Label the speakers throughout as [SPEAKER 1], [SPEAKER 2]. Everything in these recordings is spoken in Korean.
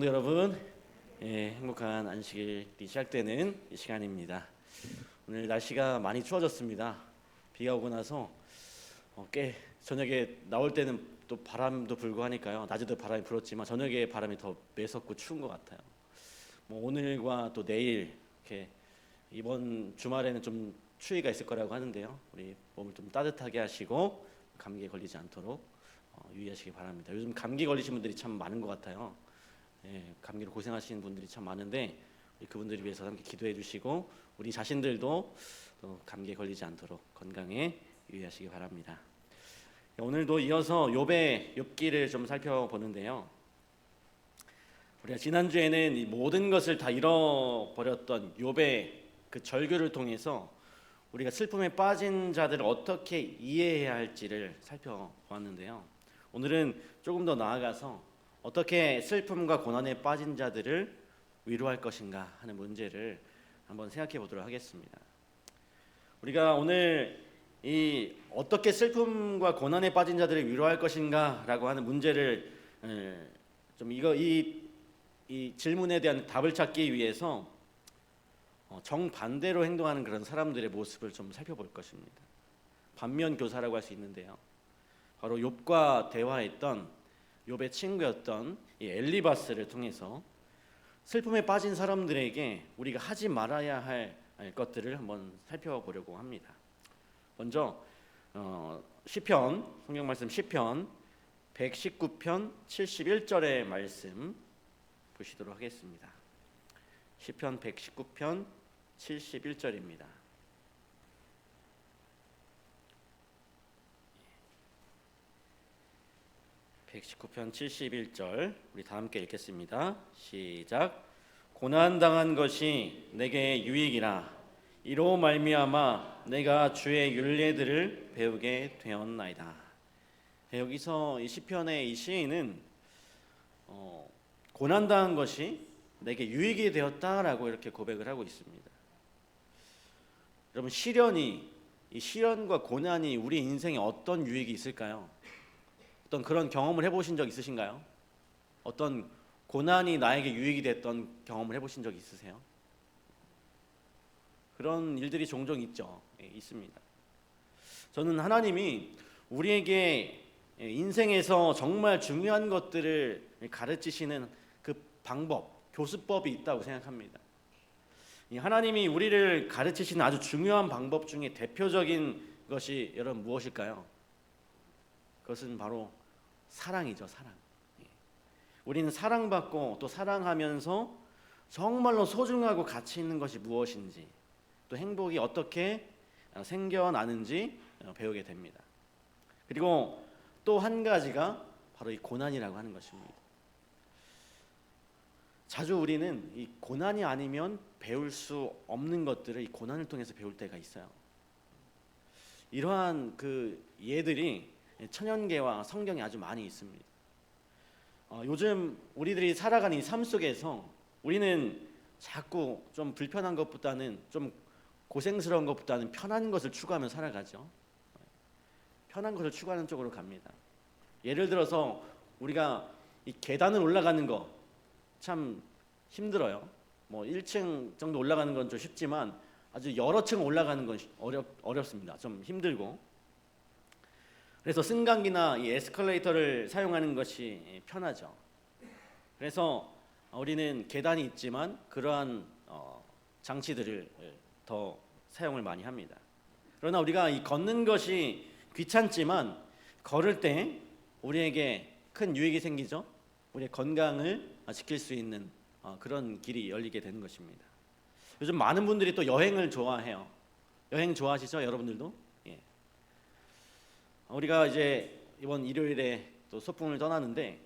[SPEAKER 1] 여러분, 행복한 안식일이 시작되는 이 시간입니다. 오늘 날씨가 많이 추워졌습니다. 비가 오고 나서 꽤 저녁에 나올 때는 또 바람도 불고 하니까요. 낮에도 바람이 불었지만 저녁에 바람이 더 매섭고 추운 것 같아요. 오늘과 또 내일 이렇게 이번 주말에는 좀 추위가 있을 거라고 하는데요. 우리 몸을 좀 따뜻하게 하시고 감기에 걸리지 않도록 유의하시기 바랍니다. 요즘 감기 걸리신 분들이 참 많은 것 같아요. 감기로 고생하시는 분들이 참 많은데 그분들을 위해서 함께 기도해 주시고 우리 자신들도 또 감기에 걸리지 않도록 건강에 유의하시기 바랍니다. 오늘도 이어서 욥기를 좀 살펴보는데요. 우리가 지난주에는 이 모든 것을 다 잃어버렸던 욥의 그 절규를 통해서 우리가 슬픔에 빠진 자들을 어떻게 이해해야 할지를 살펴보았는데요. 오늘은 조금 더 나아가서 어떻게 슬픔과 고난에 빠진 자들을 위로할 것인가 하는 문제를 한번 생각해 보도록 하겠습니다. 우리가 오늘 이 어떻게 슬픔과 고난에 빠진 자들을 위로할 것인가라고 하는 문제를 좀 이 질문에 대한 답을 찾기 위해서 정반대로 행동하는 그런 사람들의 모습을 좀 살펴볼 것입니다. 반면 교사라고 할 수 있는데요. 바로 욥과 대화했던 욥의 친구였던 이 엘리바스를 통해서 슬픔에 빠진 사람들에게 우리가 하지 말아야 할 것들을 한번 살펴보려고 합니다. 먼저 시편, 성경 말씀 시편 119편 71절의 말씀 보시도록 하겠습니다. 시편 119편 71절입니다. 119편 71절 우리 다 함께 읽겠습니다. 시작. 고난당한 것이 내게 유익이라 이로 말미암아 내가 주의 율례들을 배우게 되었나이다. 여기서 이 시편의 이 시인은 고난당한 것이 내게 유익이 되었다라고 이렇게 고백을 하고 있습니다. 여러분, 이 시련과 고난이 우리 인생에 어떤 유익이 있을까요? 어떤 그런 경험을 해보신 적 있으신가요? 어떤 고난이 나에게 유익이 됐던 경험을 해보신 적 있으세요? 그런 일들이 종종 있죠. 있습니다. 저는 하나님이 우리에게 인생에서 정말 중요한 것들을 가르치시는 그 방법, 교수법이 있다고 생각합니다. 하나님이 우리를 가르치시는 아주 중요한 방법 중에 대표적인 것이 여러분 무엇일까요? 그것은 바로 사랑이죠. 사랑. 우리는 사랑받고 또 사랑하면서 정말로 소중하고 가치 있는 것이 무엇인지, 또 행복이 어떻게 생겨나는지 배우게 됩니다. 그리고 또 한 가지가 바로 이 고난이라고 하는 것입니다. 자주 우리는 이 고난이 아니면 배울 수 없는 것들을 이 고난을 통해서 배울 때가 있어요. 이러한 그 예들이 천연계와 성경에 아주 많이 있습니다. 요즘 우리들이 살아가는 이 삶 속에서 우리는 자꾸 좀 불편한 것보다는 좀 고생스러운 것보다는 편한 것을 추구하며 살아가죠. 편한 것을 추구하는 쪽으로 갑니다. 예를 들어서 우리가 이 계단을 올라가는 거 참 힘들어요. 1층 정도 올라가는 건 좀 쉽지만 아주 여러 층 올라가는 건 어렵습니다. 좀 힘들고. 그래서 승강기나 이 에스컬레이터를 사용하는 것이 편하죠. 그래서 우리는 계단이 있지만 그러한 장치들을 더 사용을 많이 합니다. 그러나 우리가 이 걷는 것이 귀찮지만 걸을 때 우리에게 큰 유익이 생기죠. 우리의 건강을 지킬 수 있는 그런 길이 열리게 되는 것입니다. 요즘 많은 분들이 또 여행을 좋아해요. 여행 좋아하시죠, 여러분들도? 예. 우리가 이제 이번 일요일에 또 소풍을 떠나는데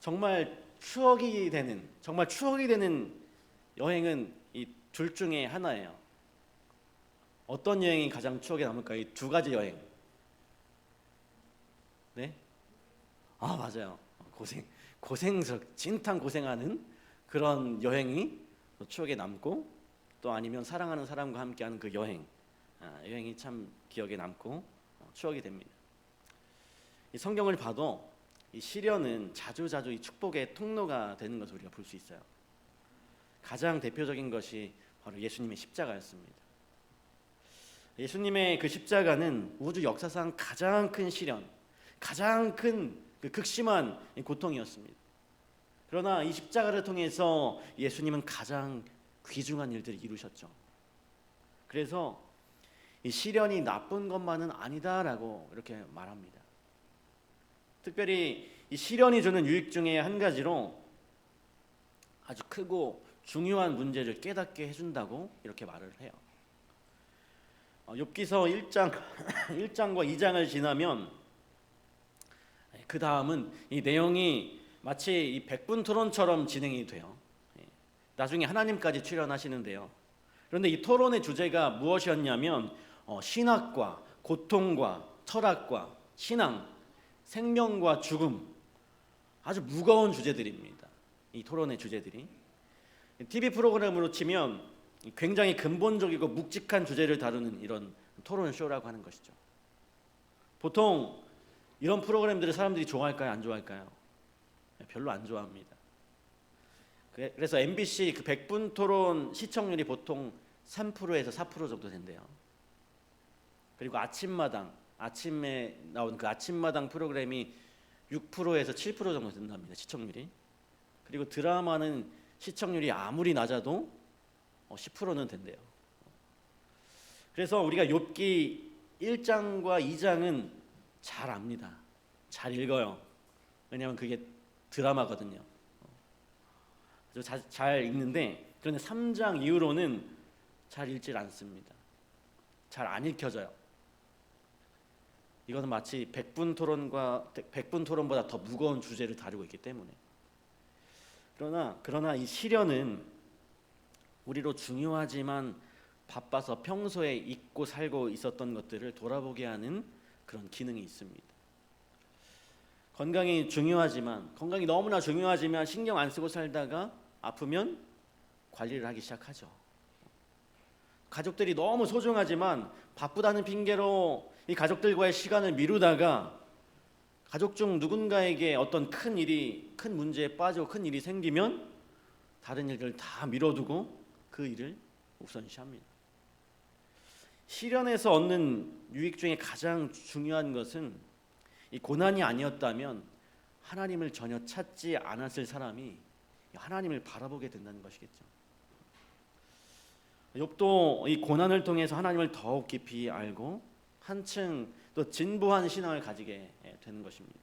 [SPEAKER 1] 정말 추억이 되는 여행은 이 둘 중에 하나예요. 어떤 여행이 가장 추억에 남을까요? 이 두 가지 여행. 네? 맞아요. 진탕 고생하는 그런 여행이 추억에 남고, 또 아니면 사랑하는 사람과 함께하는 그 여행이 참 기억에 남고 추억이 됩니다. 이 성경을 봐도 이 시련은 자주자주 이 축복의 통로가 되는 것을 우리가 볼 수 있어요. 가장 대표적인 것이 바로 예수님의 십자가였습니다. 예수님의 그 십자가는 우주 역사상 가장 큰 시련, 가장 큰 그 극심한 고통이었습니다. 그러나 이 십자가를 통해서 예수님은 가장 귀중한 일들을 이루셨죠. 그래서 이 시련이 나쁜 것만은 아니다라고 이렇게 말합니다. 특별히 이 시련이 주는 유익 중에 한 가지로 아주 크고 중요한 문제를 깨닫게 해준다고 이렇게 말을 해요. 욥기서 1장과 2장을 지나면 그 다음은 이 내용이 마치 이 백분토론처럼 진행이 돼요. 나중에 하나님까지 출연하시는데요. 그런데 이 토론의 주제가 무엇이었냐면 신학과 고통과 철학과 신앙, 생명과 죽음, 아주 무거운 주제들입니다. 이 토론의 주제들이 TV 프로그램으로 치면 굉장히 근본적이고 묵직한 주제를 다루는 이런 토론쇼라고 하는 것이죠. 보통 이런 프로그램들을 사람들이 좋아할까요? 안 좋아할까요? 별로 안 좋아합니다. 그래서 MBC 그 100분 토론 시청률이 보통 3%에서 4% 정도 된대요. 그리고 아침에 나온 그 아침마당 프로그램이 6%에서 7% 정도 된답니다. 시청률이. 그리고 드라마는 시청률이 아무리 낮아도 10%는 된대요. 그래서 우리가 욥기 1장과 2장은 잘 압니다. 잘 읽어요. 왜냐하면 그게 드라마거든요. 잘 읽는데 그런데 3장 이후로는 잘 읽질 않습니다. 잘 안 읽혀져요. 이거는 마치 100분 토론보다 더 무거운 주제를 다루고 있기 때문에. 그러나 이 시련은 우리로 중요하지만 바빠서 평소에 잊고 살고 있었던 것들을 돌아보게 하는 그런 기능이 있습니다. 건강이 너무나 중요하지만 신경 안 쓰고 살다가 아프면 관리를 하기 시작하죠. 가족들이 너무 소중하지만 바쁘다는 핑계로 이 가족들과의 시간을 미루다가 가족 중 누군가에게 어떤 큰 문제에 빠지고 큰 일이 생기면 다른 일들을 다 미뤄두고 그 일을 우선시합니다. 시련에서 얻는 유익 중에 가장 중요한 것은 이 고난이 아니었다면 하나님을 전혀 찾지 않았을 사람이 하나님을 바라보게 된다는 것이겠죠. 욥도 이 고난을 통해서 하나님을 더욱 깊이 알고 한층 또 진보한 신앙을 가지게 되는 것입니다.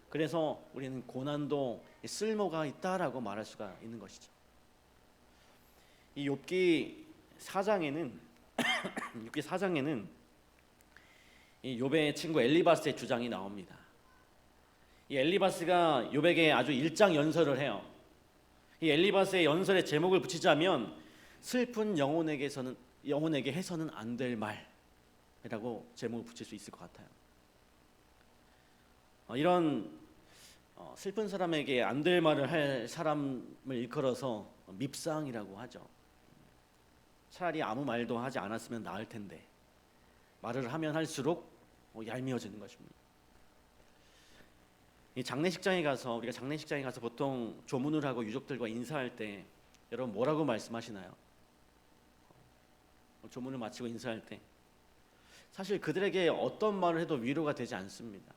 [SPEAKER 1] 그래서 우리는 고난도 쓸모가 있다라고 말할 수가 있는 것이죠. 이 욥기 4장에는 이 욥의 친구 엘리바스의 주장이 나옵니다. 이 엘리바스가 욥에게 아주 일장연설을 해요. 이 엘리바스의 연설의 제목을 붙이자면 슬픈 영혼에게 해서는 안 될 말이라고 제목을 붙일 수 있을 것 같아요. 이런 슬픈 사람에게 안 될 말을 할 사람을 일컬어서 밉상이라고 하죠. 차라리 아무 말도 하지 않았으면 나을 텐데 말을 하면 할수록 얄미워지는 것입니다. 우리가 장례식장에 가서 보통 조문을 하고 유족들과 인사할 때 여러분 뭐라고 말씀하시나요? 조문을 마치고 인사할 때 사실 그들에게 어떤 말을 해도 위로가 되지 않습니다.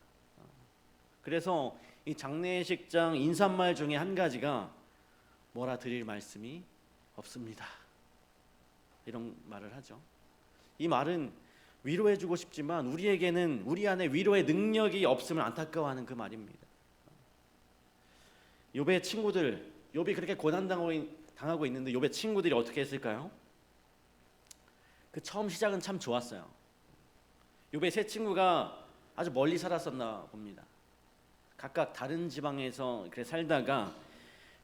[SPEAKER 1] 그래서 이 장례식장 인사말 중에 한 가지가 뭐라 드릴 말씀이 없습니다. 이런 말을 하죠. 이 말은 위로해주고 싶지만 우리 안에 위로의 능력이 없음을 안타까워하는 그 말입니다. 욥의 친구들, 욥이 그렇게 고난당하고 있는데 욥의 친구들이 어떻게 했을까요? 그 처음 시작은 참 좋았어요. 욥의 세 친구가 아주 멀리 살았었나 봅니다. 각각 다른 지방에서 그렇게 살다가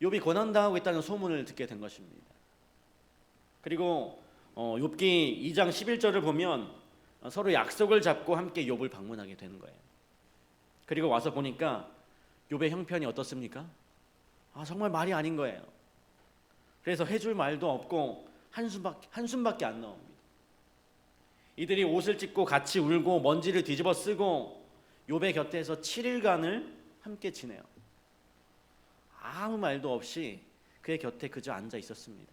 [SPEAKER 1] 욥이 고난당하고 있다는 소문을 듣게 된 것입니다. 그리고 욥기 2장 11절을 보면 서로 약속을 잡고 함께 욥을 방문하게 되는 거예요. 그리고 와서 보니까 욥의 형편이 어떻습니까? 정말 말이 아닌 거예요. 그래서 해줄 말도 없고 한숨밖에 안 나옵니다. 이들이 옷을 찢고 같이 울고 먼지를 뒤집어 쓰고 욥의 곁에서 7일간을 함께 지내요. 아무 말도 없이 그의 곁에 그저 앉아 있었습니다.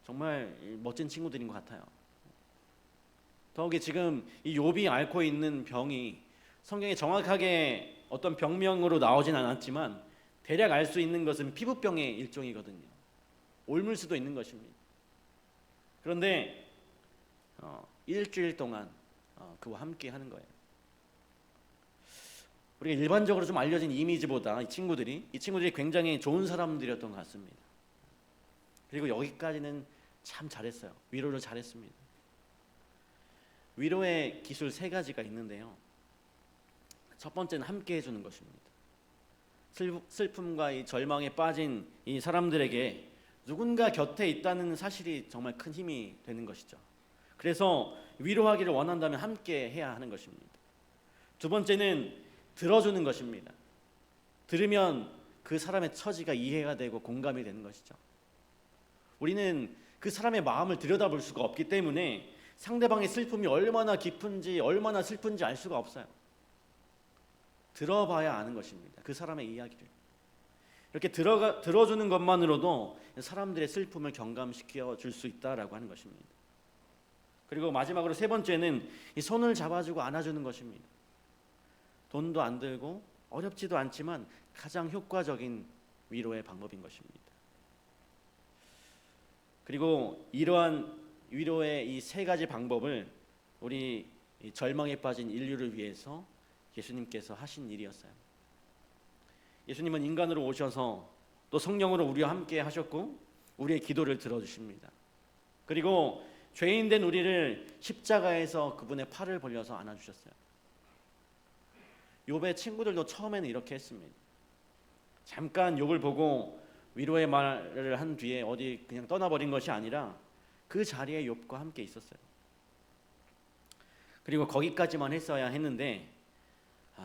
[SPEAKER 1] 정말 멋진 친구들인 것 같아요. 더욱이 지금 이 욥이 앓고 있는 병이 성경에 정확하게 어떤 병명으로 나오진 않았지만 대략 알 수 있는 것은 피부병의 일종이거든요. 옮을 수도 있는 것입니다. 그런데 일주일 동안 그와 함께 하는 거예요. 우리가 일반적으로 좀 알려진 이미지보다 이 친구들이 굉장히 좋은 사람들이었던 것 같습니다. 그리고 여기까지는 참 잘했어요. 위로를 잘했습니다. 위로의 기술 3가지가 있는데요. 첫 번째는 함께 해주는 것입니다. 슬픔과 이 절망에 빠진 이 사람들에게 누군가 곁에 있다는 사실이 정말 큰 힘이 되는 것이죠. 그래서 위로하기를 원한다면 함께 해야 하는 것입니다. 두 번째는 들어주는 것입니다. 들으면 그 사람의 처지가 이해가 되고 공감이 되는 것이죠. 우리는 그 사람의 마음을 들여다볼 수가 없기 때문에 상대방의 슬픔이 얼마나 깊은지 얼마나 슬픈지 알 수가 없어요. 들어봐야 아는 것입니다. 그 사람의 이야기를. 이렇게 들어주는 것만으로도 사람들의 슬픔을 경감시켜 줄 수 있다라고 하는 것입니다. 그리고 마지막으로 3번째는 이 손을 잡아주고 안아주는 것입니다. 돈도 안 들고 어렵지도 않지만 가장 효과적인 위로의 방법인 것입니다. 그리고 이러한 위로의 이 3가지 방법을 우리 절망에 빠진 인류를 위해서 예수님께서 하신 일이었어요. 예수님은 인간으로 오셔서 또 성령으로 우리와 함께 하셨고 우리의 기도를 들어주십니다. 그리고 죄인된 우리를 십자가에서 그분의 팔을 벌려서 안아주셨어요. 욥의 친구들도 처음에는 이렇게 했습니다. 잠깐 욥을 보고 위로의 말을 한 뒤에 어디 그냥 떠나버린 것이 아니라 그 자리에 욥과 함께 있었어요. 그리고 거기까지만 했어야 했는데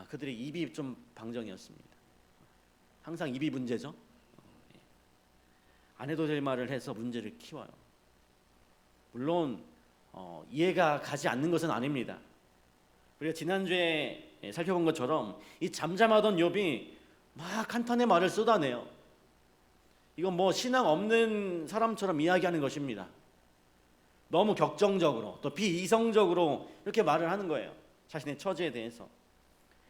[SPEAKER 1] 그들의 입이 좀 방정이었습니다. 항상 입이 문제죠. 안 해도 될 말을 해서 문제를 키워요. 물론 이해가 가지 않는 것은 아닙니다. 우리가 지난주에 살펴본 것처럼 이 잠잠하던 욥이 막 한탄의 말을 쏟아내요. 이건 뭐 신앙 없는 사람처럼 이야기하는 것입니다. 너무 격정적으로 또 비이성적으로 이렇게 말을 하는 거예요. 자신의 처지에 대해서.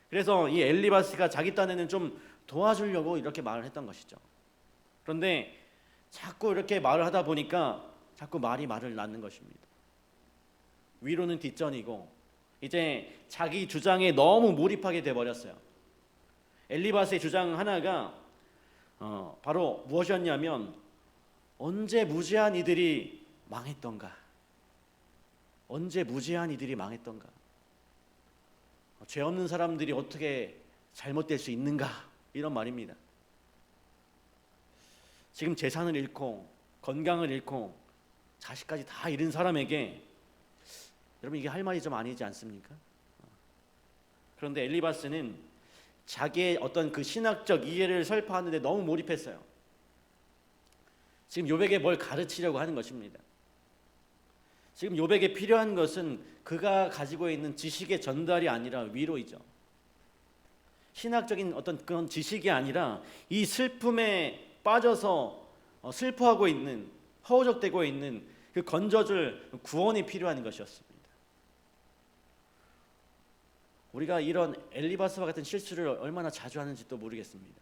[SPEAKER 1] 그래서 이 엘리바스가 자기 딴에는 좀 도와주려고 이렇게 말을 했던 것이죠. 그런데 자꾸 이렇게 말을 하다 보니까 자꾸 말을 낳는 것입니다. 위로는 뒷전이고 이제 자기 주장에 너무 몰입하게 돼버렸어요. 엘리바스의 주장 하나가 바로 무엇이었냐면 언제 무지한 이들이 망했던가? 언제 무지한 이들이 망했던가? 죄 없는 사람들이 어떻게 잘못될 수 있는가? 이런 말입니다. 지금 재산을 잃고 건강을 잃고 자식까지 다 잃은 사람에게 여러분 이게 할 말이 좀 아니지 않습니까? 그런데 엘리바스는 자기의 어떤 그 신학적 이해를 설파하는데 너무 몰입했어요. 지금 욥에게 뭘 가르치려고 하는 것입니다. 지금 욥에게 필요한 것은 그가 가지고 있는 지식의 전달이 아니라 위로이죠. 신학적인 어떤 그런 지식이 아니라 이 슬픔에 빠져서 슬퍼하고 있는 허우적대고 있는 그 건져줄 구원이 필요한 것이었습니다. 우리가 이런 엘리바스와 같은 실수를 얼마나 자주 하는지도 모르겠습니다.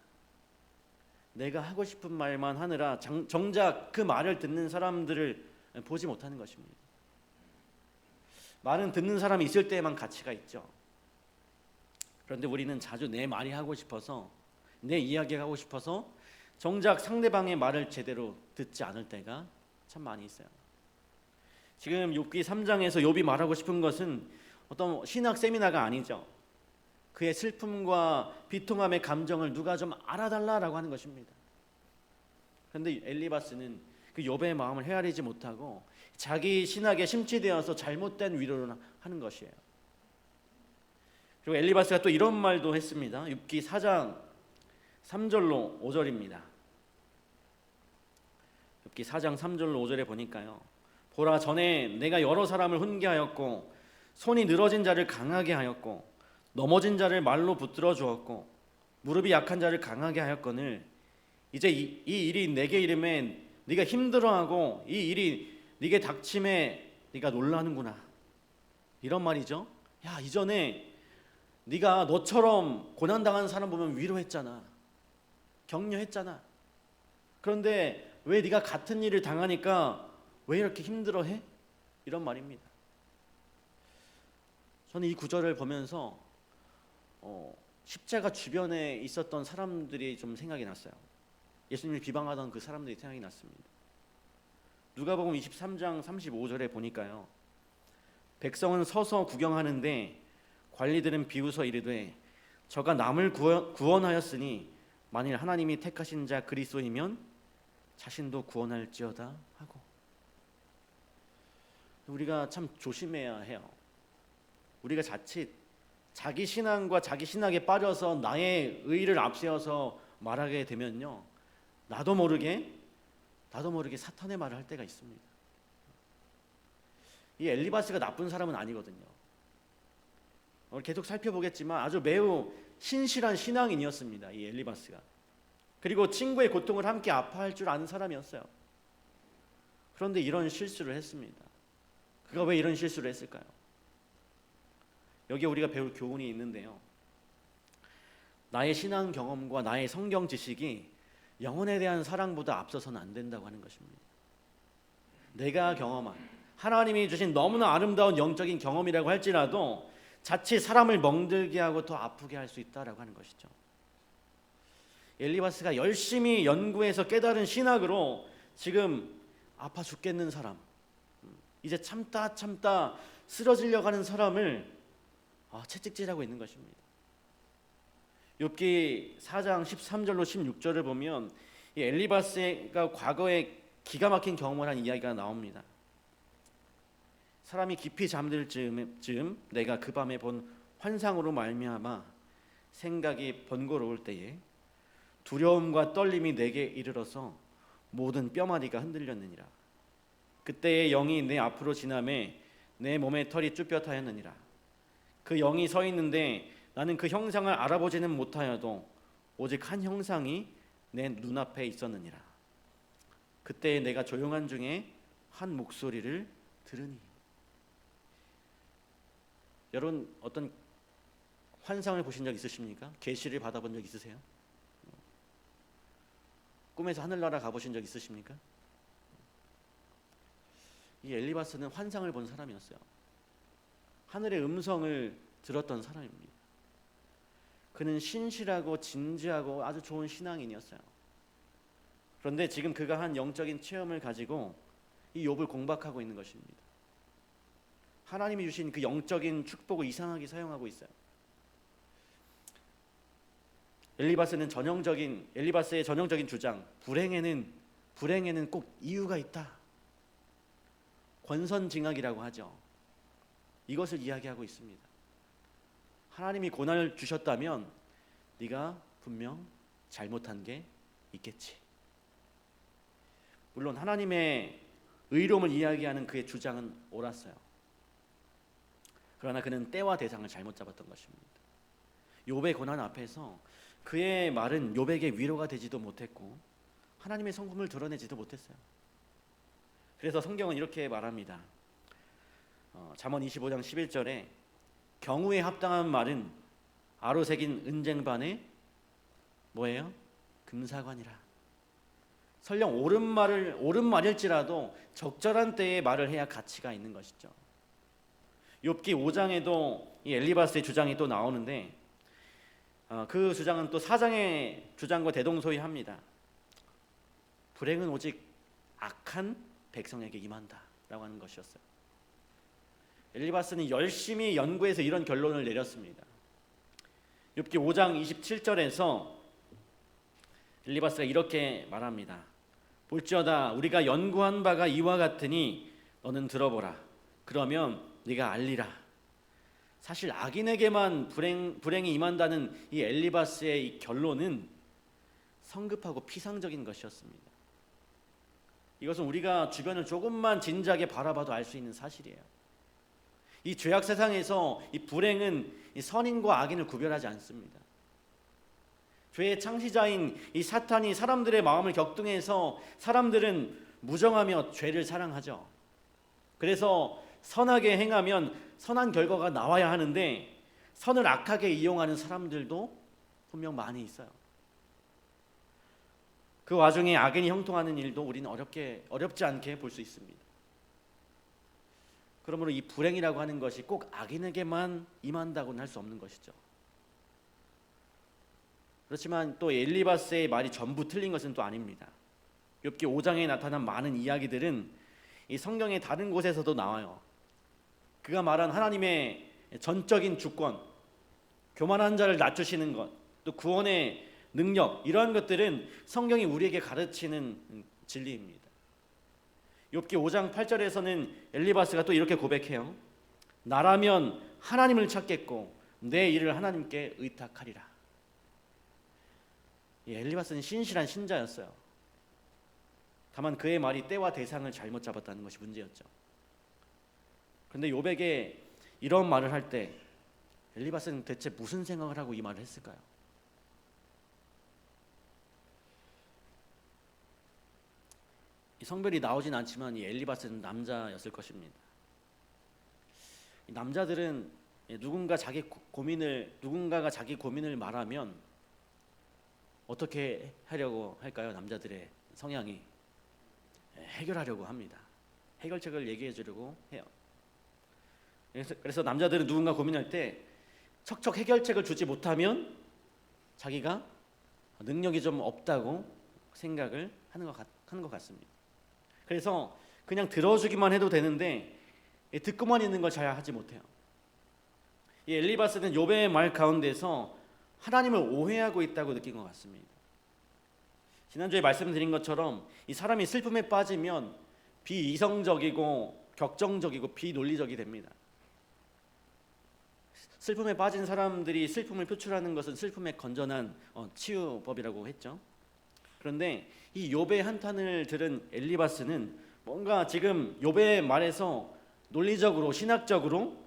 [SPEAKER 1] 내가 하고 싶은 말만 하느라 정작 그 말을 듣는 사람들을 보지 못하는 것입니다. 말은 듣는 사람이 있을 때에만 가치가 있죠. 그런데 우리는 자주 내 말이 하고 싶어서 내 이야기가 하고 싶어서 정작 상대방의 말을 제대로 듣지 않을 때가 참 많이 있어요. 지금 욥기 3장에서 욥이 말하고 싶은 것은 어떤 신학 세미나가 아니죠. 그의 슬픔과 비통함의 감정을 누가 좀 알아달라라고 하는 것입니다. 그런데 엘리바스는 그 욥의 마음을 헤아리지 못하고 자기 신학에 심취되어서 잘못된 위로를 하는 것이에요. 그리고 엘리바스가 또 이런 말도 했습니다. 욥기 4장 3절로 5절입니다. 욥기 4장 3절로 5절에 보니까요. 보라, 전에 내가 여러 사람을 훈계하였고 손이 늘어진 자를 강하게 하였고 넘어진 자를 말로 붙들어 주었고 무릎이 약한 자를 강하게 하였거늘 이제 이 일이 내게 이름에 네가 힘들어하고 이 일이 네게 닥침에 네가 놀라는구나. 이런 말이죠. 야, 이전에 네가 너처럼 고난당하는 사람 보면 위로했잖아. 격려했잖아. 그런데 왜 네가 같은 일을 당하니까 왜 이렇게 힘들어해? 이런 말입니다. 저는 이 구절을 보면서 십자가 주변에 있었던 사람들이 좀 생각이 났어요. 예수님을 비방하던 그 사람들이 생각이 났습니다. 누가복음 23장 35절에 보니까요. 백성은 서서 구경하는데 관리들은 비웃어 이르되 저가 남을 구원하였으니 만일 하나님이 택하신 자 그리스도이면 자신도 구원할지어다 하고. 우리가 참 조심해야 해요. 우리가 자칫 자기 신앙과 자기 신학에 빠져서 나의 의의를 앞세워서 말하게 되면요, 나도 모르게 사탄의 말을 할 때가 있습니다. 이 엘리바스가 나쁜 사람은 아니거든요. 오늘 계속 살펴보겠지만 아주 매우 신실한 신앙인이었습니다. 이 엘리바스가. 그리고 친구의 고통을 함께 아파할 줄 아는 사람이었어요. 그런데 이런 실수를 했습니다. 그가 왜 이런 실수를 했을까요? 여기에 우리가 배울 교훈이 있는데요. 나의 신앙 경험과 나의 성경 지식이 영혼에 대한 사랑보다 앞서서는 안 된다고 하는 것입니다. 내가 경험한 하나님이 주신 너무나 아름다운 영적인 경험이라고 할지라도 자칫 사람을 멍들게 하고 더 아프게 할 수 있다라고 하는 것이죠. 엘리바스가 열심히 연구해서 깨달은 신학으로 지금 아파 죽겠는 사람, 이제 참다 쓰러지려고 하는 사람을 채찍질하고 있는 것입니다. 욥기 4장 13절로 16절을 보면 이 엘리바스가 과거에 기가 막힌 경험을 한 이야기가 나옵니다. 사람이 깊이 잠들 즈음 내가 그 밤에 본 환상으로 말미암아 생각이 번거로울 때에 두려움과 떨림이 내게 이르러서 모든 뼈마디가 흔들렸느니라. 그때의 영이 내 앞으로 지나매 내 몸의 털이 쭈뼛하였느니라. 그 영이 서 있는데 나는 그 형상을 알아보지는 못하여도 오직 한 형상이 내 눈앞에 있었느니라. 그때 내가 조용한 중에 한 목소리를 들으니. 여러분 어떤 환상을 보신 적 있으십니까? 계시를 받아본 적 있으세요? 꿈에서 하늘나라 가보신 적 있으십니까? 이 엘리바스는 환상을 본 사람이었어요. 하늘의 음성을 들었던 사람입니다. 그는 신실하고 진지하고 아주 좋은 신앙인이었어요. 그런데 지금 그가 한 영적인 체험을 가지고 이 욥을 공박하고 있는 것입니다. 하나님이 주신 그 영적인 축복을 이상하게 사용하고 있어요. 엘리바스의 전형적인 주장, 불행에는 꼭 이유가 있다. 권선징악이라고 하죠. 이것을 이야기하고 있습니다. 하나님이 고난을 주셨다면 네가 분명 잘못한 게 있겠지. 물론 하나님의 의로움을 이야기하는 그의 주장은 옳았어요. 그러나 그는 때와 대상을 잘못 잡았던 것입니다. 욥의 고난 앞에서 그의 말은 욥에게 위로가 되지도 못했고 하나님의 성품을 드러내지도 못했어요. 그래서 성경은 이렇게 말합니다. 잠언 25장 11절에 경우에 합당한 말은 아로새긴 은쟁반에 뭐예요? 금사관이라. 설령 옳은 말일지라도 적절한 때에 말을 해야 가치가 있는 것이죠. 욥기 5장에도 이 엘리바스의 주장이 또 나오는데 그 주장은 또 4장의 주장과 대동소이합니다. 불행은 오직 악한 백성에게 임한다라고 하는 것이었어요. 엘리바스는 열심히 연구해서 이런 결론을 내렸습니다. 욥기 5장 27절에서 엘리바스가 이렇게 말합니다. 볼지어다 우리가 연구한 바가 이와 같으니 너는 들어보라. 그러면 네가 알리라. 사실 악인에게만 불행이 임한다는 이 엘리바스의 이 결론은 성급하고 피상적인 것이었습니다. 이것은 우리가 주변을 조금만 진지하게 바라봐도 알 수 있는 사실이에요. 이 죄악 세상에서 이 불행은 이 선인과 악인을 구별하지 않습니다. 죄의 창시자인 이 사탄이 사람들의 마음을 격동해서 사람들은 무정하며 죄를 사랑하죠. 그래서 선하게 행하면 선한 결과가 나와야 하는데 선을 악하게 이용하는 사람들도 분명 많이 있어요. 그 와중에 악인이 형통하는 일도 우리는 어렵지 않게 볼 수 있습니다. 그러므로 이 불행이라고 하는 것이 꼭 악인에게만 임한다고는 할 수 없는 것이죠. 그렇지만 또 엘리바스의 말이 전부 틀린 것은 또 아닙니다. 욥기 5장에 나타난 많은 이야기들은 이 성경의 다른 곳에서도 나와요. 그가 말한 하나님의 전적인 주권, 교만한 자를 낮추시는 것, 또 구원의 능력, 이러한 것들은 성경이 우리에게 가르치는 진리입니다. 욥기 5장 8절에서는 엘리바스가 또 이렇게 고백해요. 나라면 하나님을 찾겠고 내 일을 하나님께 의탁하리라. 엘리바스는 신실한 신자였어요. 다만 그의 말이 때와 대상을 잘못 잡았다는 것이 문제였죠. 그런데 욥에게 이런 말을 할 때 엘리바스는 대체 무슨 생각을 하고 이 말을 했을까요? 이 성별이 나오진 않지만 이 엘리바스는 남자였을 것입니다. 이 남자들은 누군가가 자기 고민을 말하면 어떻게 하려고 할까요? 남자들의 성향이 해결하려고 합니다. 해결책을 얘기해 주려고 해요. 그래서 남자들은 누군가 고민할 때 척척 해결책을 주지 못하면 자기가 능력이 좀 없다고 생각을 하는 것 같습니다. 그래서 그냥 들어주기만 해도 되는데 듣고만 있는 걸 잘 하지 못해요. 이 엘리바스는 욥의 말 가운데서 하나님을 오해하고 있다고 느낀 것 같습니다. 지난주에 말씀드린 것처럼 이 사람이 슬픔에 빠지면 비이성적이고 격정적이고 비논리적이 됩니다. 슬픔에 빠진 사람들이 슬픔을 표출하는 것은 슬픔의 건전한 치유법이라고 했죠. 그런데 이 욥의 한탄을 들은 엘리바스는 뭔가 지금 욥의 말에서 논리적으로 신학적으로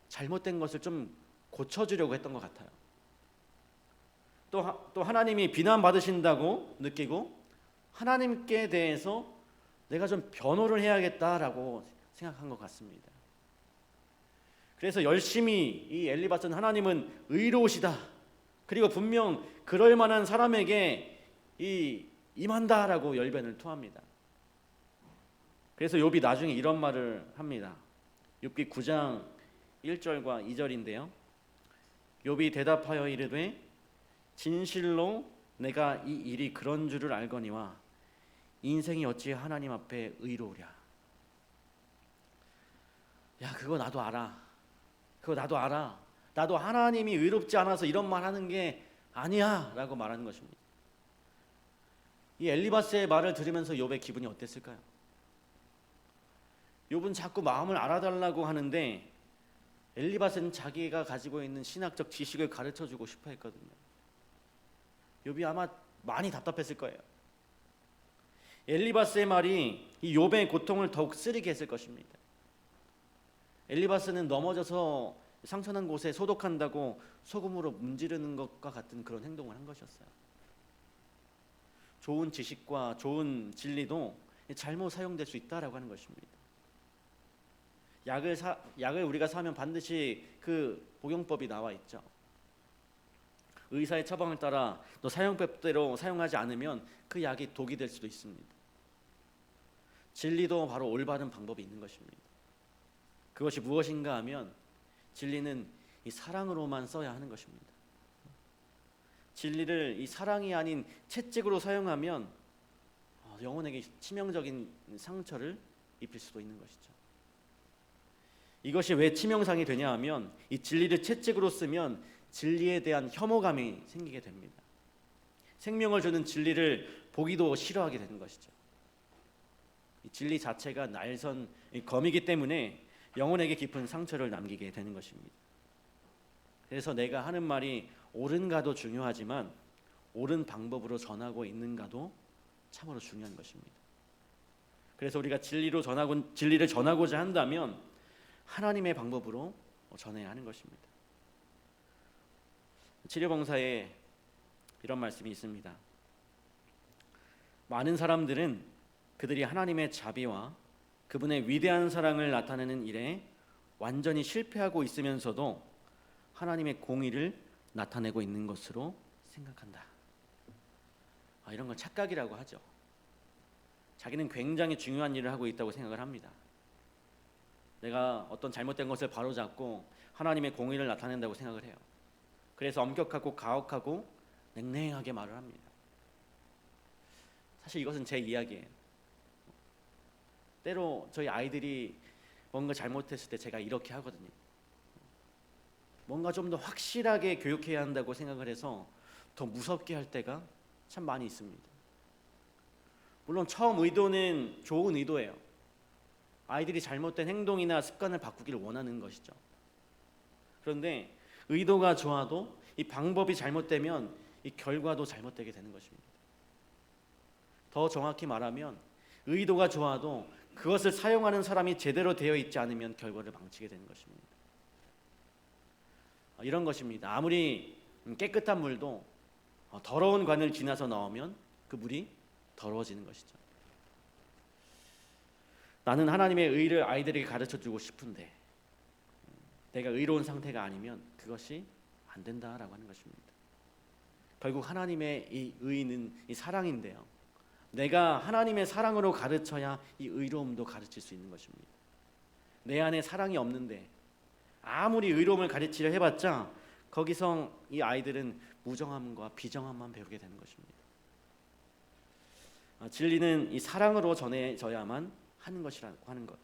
[SPEAKER 1] 잘못된 것을 좀 고쳐주려고 했던 것 같아요. 또 하나님이 비난받으신다고 느끼고 하나님께 대해서 내가 좀 변호를 해야겠다라고 생각한 것 같습니다. 그래서 열심히 이 엘리바스는 하나님은 의로우시다, 그리고 분명 그럴 만한 사람에게 임한다라고 열변을 토합니다. 그래서 욥이 나중에 이런 말을 합니다. 욥기 9장 1절과 2절인데요. 욥이 대답하여 이르되 진실로 내가 이 일이 그런 줄을 알거니와 인생이 어찌 하나님 앞에 의로우랴. 야, 그거 나도 알아. 나도 하나님이 의롭지 않아서 이런 말 하는 게 아니야 라고 말하는 것입니다. 이 엘리바스의 말을 들으면서 욥의 기분이 어땠을까요? 욥은 자꾸 마음을 알아달라고 하는데 엘리바스는 자기가 가지고 있는 신학적 지식을 가르쳐주고 싶어 했거든요. 욥이 아마 많이 답답했을 거예요. 엘리바스의 말이 이 욥의 고통을 더욱 쓰리게 했을 것입니다. 엘리바스는 넘어져서 상처난 곳에 소독한다고 소금으로 문지르는 것과 같은 그런 행동을 한 것이었어요. 좋은 지식과 좋은 진리도 잘못 사용될 수 있다라고 하는 것입니다. 약을 우리가 사면 반드시 그 복용법이 나와 있죠. 의사의 처방을 따라 또 사용법대로 사용하지 않으면 그 약이 독이 될 수도 있습니다. 진리도 바로 올바른 방법이 있는 것입니다. 그것이 무엇인가 하면 진리는 이 사랑으로만 써야 하는 것입니다. 진리를 이 사랑이 아닌 채찍으로 사용하면 영혼에게 치명적인 상처를 입힐 수도 있는 것이죠. 이것이 왜 치명상이 되냐 하면 이 진리를 채찍으로 쓰면 진리에 대한 혐오감이 생기게 됩니다. 생명을 주는 진리를 보기도 싫어하게 되는 것이죠. 이 진리 자체가 날선 검이기 때문에 영혼에게 깊은 상처를 남기게 되는 것입니다. 그래서 내가 하는 말이 옳은가도 중요하지만 옳은 방법으로 전하고 있는가도 참으로 중요한 것입니다. 그래서 우리가 진리를 전하고자 한다면 하나님의 방법으로 전해야 하는 것입니다. 치료봉사에 이런 말씀이 있습니다. 많은 사람들은 그들이 하나님의 자비와 그분의 위대한 사랑을 나타내는 일에 완전히 실패하고 있으면서도 하나님의 공의를 나타내고 있는 것으로 생각한다. 이런 걸 착각이라고 하죠. 자기는 굉장히 중요한 일을 하고 있다고 생각을 합니다. 내가 어떤 잘못된 것을 바로잡고 하나님의 공의를 나타낸다고 생각을 해요. 그래서 엄격하고 가혹하고 냉랭하게 말을 합니다. 사실 이것은 제 이야기예요. 때로 저희 아이들이 뭔가 잘못했을 때 제가 이렇게 하거든요. 뭔가 좀 더 확실하게 교육해야 한다고 생각을 해서 더 무섭게 할 때가 참 많이 있습니다. 물론 처음 의도는 좋은 의도예요. 아이들이 잘못된 행동이나 습관을 바꾸기를 원하는 것이죠. 그런데 의도가 좋아도 이 방법이 잘못되면 이 결과도 잘못되게 되는 것입니다. 더 정확히 말하면 의도가 좋아도 그것을 사용하는 사람이 제대로 되어 있지 않으면 결과를 망치게 되는 것입니다. 이런 것입니다. 아무리 깨끗한 물도 더러운 관을 지나서 나오면 그 물이 더러워지는 것이죠. 나는 하나님의 의를 아이들에게 가르쳐주고 싶은데 내가 의로운 상태가 아니면 그것이 안 된다라고 하는 것입니다. 결국 하나님의 이 의는 이 사랑인데요. 내가 하나님의 사랑으로 가르쳐야 이 의로움도 가르칠 수 있는 것입니다. 내 안에 사랑이 없는데 아무리 의로움을 가르치려 해봤자 거기서 이 아이들은 무정함과 비정함만 배우게 되는 것입니다. 진리는 이 사랑으로 전해져야만 하는 것이라고 하는 것.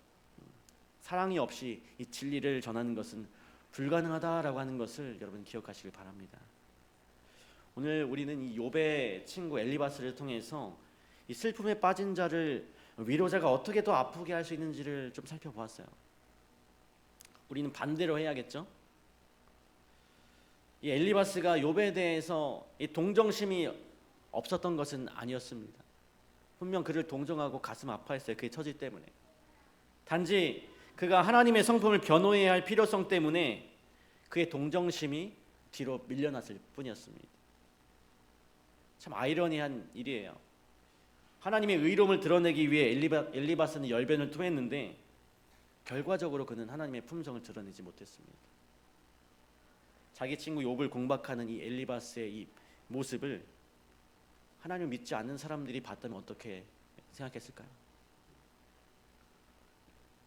[SPEAKER 1] 사랑이 없이 이 진리를 전하는 것은 불가능하다라고 하는 것을 여러분 기억하시길 바랍니다. 오늘 우리는 이 욥의 친구 엘리바스를 통해서 이 슬픔에 빠진 자를 위로자가 어떻게 더 아프게 할 수 있는지를 좀 살펴보았어요. 우리는 반대로 해야겠죠? 이 엘리바스가 욥에 대해서 이 동정심이 없었던 것은 아니었습니다. 분명 그를 동정하고 가슴 아파했어요. 그의 처지 때문에. 단지 그가 하나님의 성품을 변호해야 할 필요성 때문에 그의 동정심이 뒤로 밀려났을 뿐이었습니다. 참 아이러니한 일이에요. 하나님의 의로움을 드러내기 위해 엘리바스는 열변을 토했는데 결과적으로 그는 하나님의 품성을 드러내지 못했습니다. 자기 친구 욥을 공박하는 이 엘리바스의 이 모습을 하나님을 믿지 않는 사람들이 봤다면 어떻게 생각했을까요?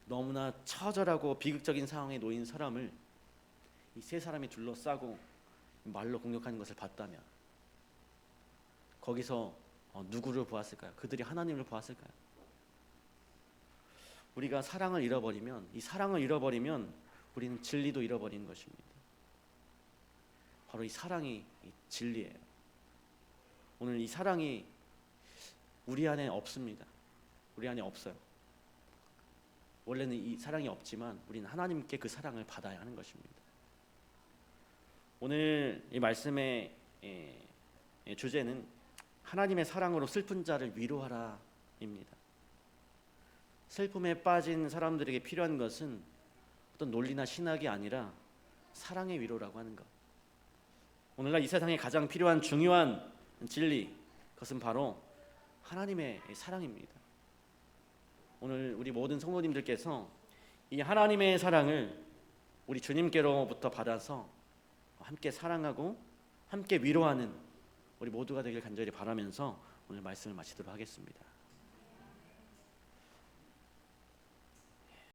[SPEAKER 1] 너무나 처절하고 비극적인 상황에 놓인 사람을 이 세 사람이 둘러싸고 말로 공격하는 것을 봤다면 거기서 누구를 보았을까요? 그들이 하나님을 보았을까요? 우리가 사랑을 잃어버리면 이 사랑을 잃어버리면 우리는 진리도 잃어버리는 것입니다. 바로 이 사랑이 이 진리예요. 오늘 이 사랑이 우리 안에 없습니다. 우리 안에 없어요. 원래는 이 사랑이 없지만 우리는 하나님께 그 사랑을 받아야 하는 것입니다. 오늘 이 말씀의 주제는 하나님의 사랑으로 슬픈 자를 위로하라입니다. 슬픔에 빠진 사람들에게 필요한 것은 어떤 논리나 신학이 아니라 사랑의 위로라고 하는 것. 오늘날 이 세상에 가장 필요한 중요한 진리, 그것은 바로 하나님의 사랑입니다. 오늘 우리 모든 성도님들께서 이 하나님의 사랑을 우리 주님께로부터 받아서 함께 사랑하고 함께 위로하는 우리 모두가 되길 간절히 바라면서 오늘 말씀을 마치도록 하겠습니다.